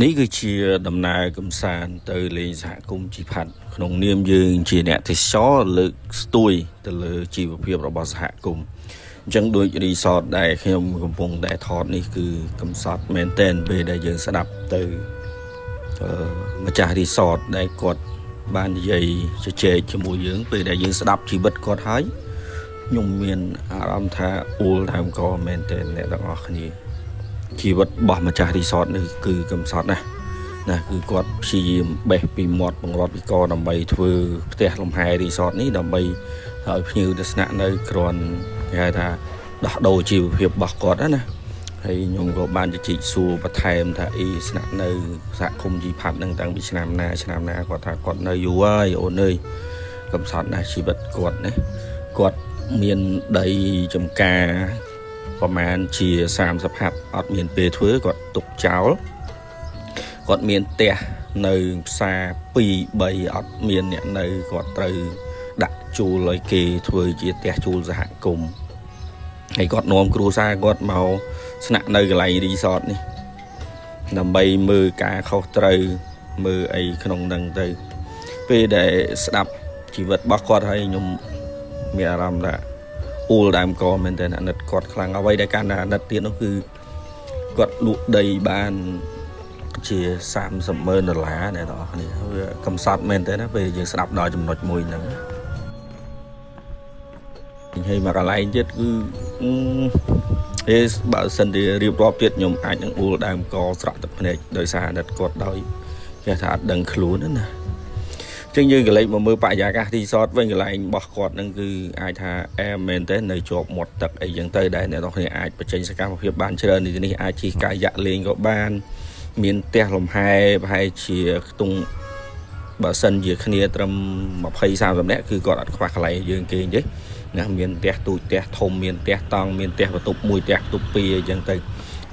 នេះគឺជាដំណើរកំសាន្តទៅលេងសហគមន៍ជីផាត់ក្នុងនាមយើងជាអ្នកទេសចរលើកស្ទួយទៅលើជីវភាពរបស់សហគមន៍អញ្ចឹងដូចរីសតដែលខ្ញុំកំពុងតែថតនេះគឺកំសត់មែនតែនពេលដែលយើងស្ដាប់ទៅម្ចាស់រីសតដែលគាត់បាននិយាយជជែកជាមួយយើងពេលដែលយើងស្ដាប់ជីវិតគាត់ហើយខ្ញុំមានអារម្មណ៍ថាអួលដើមកមែនតែនអ្នកទាំងអស់គ្នាជីវិតរបស់ម្ចាស់រីសតនេះគឺកំសត់ណាគឺគាត់ព្យាយាមបេះពីមាត់បង្រត់ពីកដើម្បីធ្វើផ្ទះលំហែរីសតនេះដើម្បីឲ្យភ្ញៀវទៅស្នាក់នៅគ្រាន់គេហៅថាដោះដូរជីវភាពរបស់គាត់ណាហើយខ្ញុំក៏បានជជែកសួរបន្ថែមថាស្នាក់នៅសហគមន៍ជីផាត់នឹងតាំងពីឆ្នាំណាគាត់ថាគាត់នៅយូរហើយអូនអើយកំសត់ណាស់ជីវិតគាត់ណាគាត់មានដីចំការប្រហែលជា30ហាត់អត់មានពេលធ្វើគាត់ទុកចោលគាត់មានផ្ទះនៅផ្សារ2 3អត់មានអ្នកនៅគាត់ត្រូវដាក់ជួលឲ្យគេធ្វើជាផ្ទះជួលសហគមន៍ហើយគាត់នាំគ្រួសារគាត់មកស្នាក់នៅកន្លែងរីសតនេះដើម្បីមើលការខុសត្រូវមើលអីក្នុងនឹងទៅពេលដែលស្ដាប់ជីវិតរបស់គាត់ហើយខ្ញុំមានអារម្មណ៍ថាអួលដើមកមែនតើអាណិតគាត់ខ្លាំងអ្វីដែលកាន់តែអាណិតទៀតនោះគឺគាត់លក់ដីបានជា$30,000អ្នកនរគ្នាវាកំសត់មែនតើណាពេលយើងស្ដាប់ដល់ចំណុចមួយហ្នឹងហើយមកកន្លែងទៀតគឺបើសិនជារៀបរាប់ទៀតខ្ញុំអាចនឹងអួលដើមកស្រក់ទឹកភ្នែកដោយសារអាណិតគាត់ដោយគេថាអត់ដឹងខ្លួនណាចឹងយើងក៏លេចមកមើលបរិយាកាសរីសតវិញកន្លែងរបស់គាត់ហ្នឹងគឺអាចថាអែមមែនទេនៅជាប់មាត់ទឹកអីចឹងទៅដែលអ្នកនរគ្នាអាចបញ្ចេញសកម្មភាពបានច្រើននេះអាចជិះកាយលេងក៏បានមានផ្ទះលំហែប្រហែលជាខ្ទង់បើសិនជាគ្នាត្រឹម20-30នាក់គឺគាត់អត់ខ្វះកន្លែងយើងគេទេណាមានផ្ទះទូចផ្ទះធំមានផ្ទះតង់មានផ្ទះបន្ទប់1ផ្ទះបន្ទប់2អីចឹងទៅ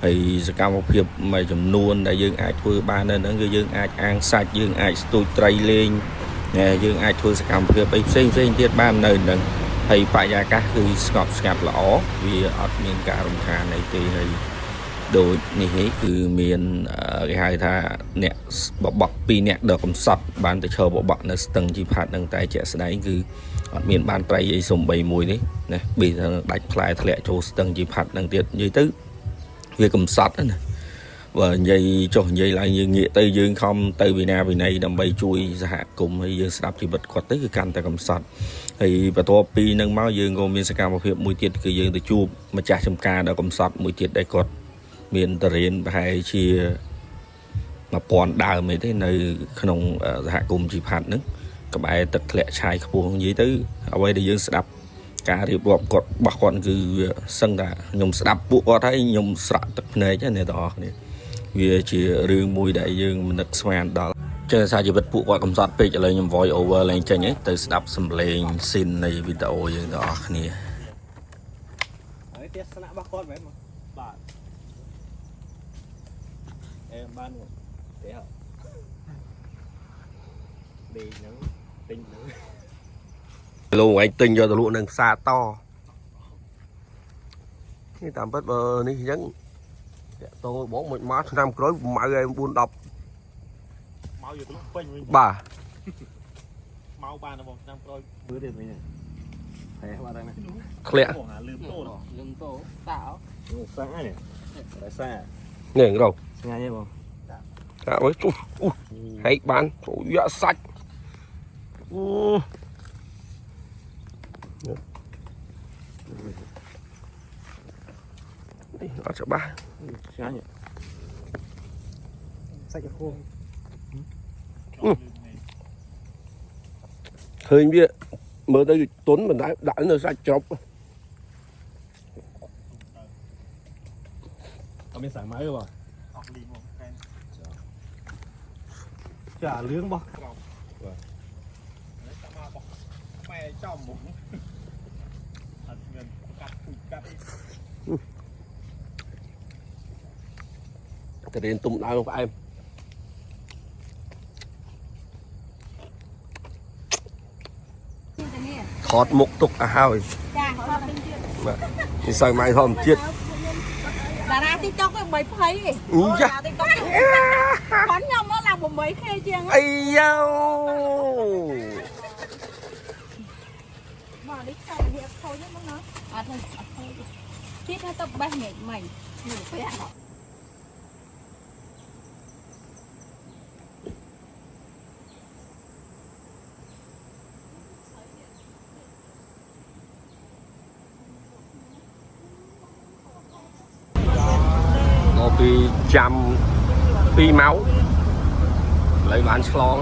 ហើយសកម្មភាពមួយចំនួនដែលយើងអាចធ្វើបាននៅហ្នឹងគឺយើងអាចអាំងសាច់យើងអាចស្ទូចត្រីលេងយើងអាចធ្វើសកម្មភាពអីផ្សេងទៀតបាននៅហ្នឹងហើយបរិយាកាសគឺស្ងប់ស្ងាត់ល្អវាអត់មានការរំខានអីទេហើយដូចនេះគឺមានគេហៅថាអ្នកបបក់2អ្នកដល់កំសត់បានទៅឈរបបក់នៅស្ទឹងជីផាត់ហ្នឹងតែជាក់ស្ដែងគឺអត់មានបានត្រីអីសំបីមួយនេះណាប៊ីថាដាច់ផ្លែធ្លាក់ចូលស្ទឹងជីផាត់ហ្នឹងទៀតនិយាយទៅវាកំសត់ណាបើនិយាយចុះនិយាយឡើងយើងងាកទៅយើងខំទៅវិណាវិន័យដើម្បីជួយសហគមន៍ហើយយើងស្ដាប់ជីវិតគាត់ទៅគឺកាន់តែកំសត់ហើយបន្ទាប់ពីហ្នឹងមកយើងក៏មានសកម្មភាពមួយទៀតគឺយើងទៅជួបម្ចាស់ចំការដល់កំសត់មួយទៀតដែលគាត់មានតរៀនប្រហែលជា1000ដើមអីទេនៅក្នុងសហគមន៍ជីផាត់ហ្នឹងក្បែរទឹកធ្លាក់ឆាយខ្ពស់និយាយទៅអ្វីដែលយើងស្ដាប់ការរៀបរាប់គាត់របស់គាត់គឺសឹងថាខ្ញុំស្ដាប់ពួកគាត់ហើយខ្ញុំស្រក់ទឹកភ្នែកណាអ្នកទាំងអស់គ្នាវាជារឿងមួយដែលយើងមិននឹកស្មានដល់ចេះថាជីវិតពួកគាត់កំសត់ពេកឥឡូវខ្ញុំ voice over ឡើងចេញទៅស្ដាប់សំឡេងស៊ីននៃវីដេអូយើងទាំងអស់គ្នាហើយទស្សនៈរបស់គាត់មែនបាទបានទេហ៎ដេកហ្នឹងទិញហ្នឹងលោកឯងទិញយកទៅលក់នៅផ្សារតនេះតាមពិតបើនេះអញ្ចឹងតាក់ទងបងមួយមកឆ្នាំក្រោយម៉ៅឯង4-10មកយកទៅលក់ពេញវិញបាទមកបានបងឆ្នាំក្រោយមើលទេវិញហែបាត់ហើយណាធ្លាក់លឺតោតាអោសានេះតែសានេះរកឆ្ងាញ់ទេបងតាអើយហែកបានយកសាច់នេះអត់ច្បាស់ឆ្ងាញ់សាច់ខួងឃើញវាមើលទៅទុនមិនដែរដាក់នៅសាច់ជ្រប់អត់មានសាម៉ៅទេបងអស់លីងមកចាលឿងបោះក្រោមបាទតែមកបោះបែចំមុខអត់មានកាត់ទៅរៀនទុំដើមផ្អែមថតមុខទុកឲ្យហើយចាថតពេញទៀតបាទនេះសើម៉ៃធម្មជាតិ តារា TikTok វាបីភ័យតារា TikTok គាត់ខ្ញុំមកឡើង 8K ជាង អីយ៉ូ មកនេះខំវាខូចហ្នឹងណាអត់thôiទៀតថាទៅបេះញែកមិញនេះពេល ពីចាំ2ម៉ោងឥឡូវបានឆ្លង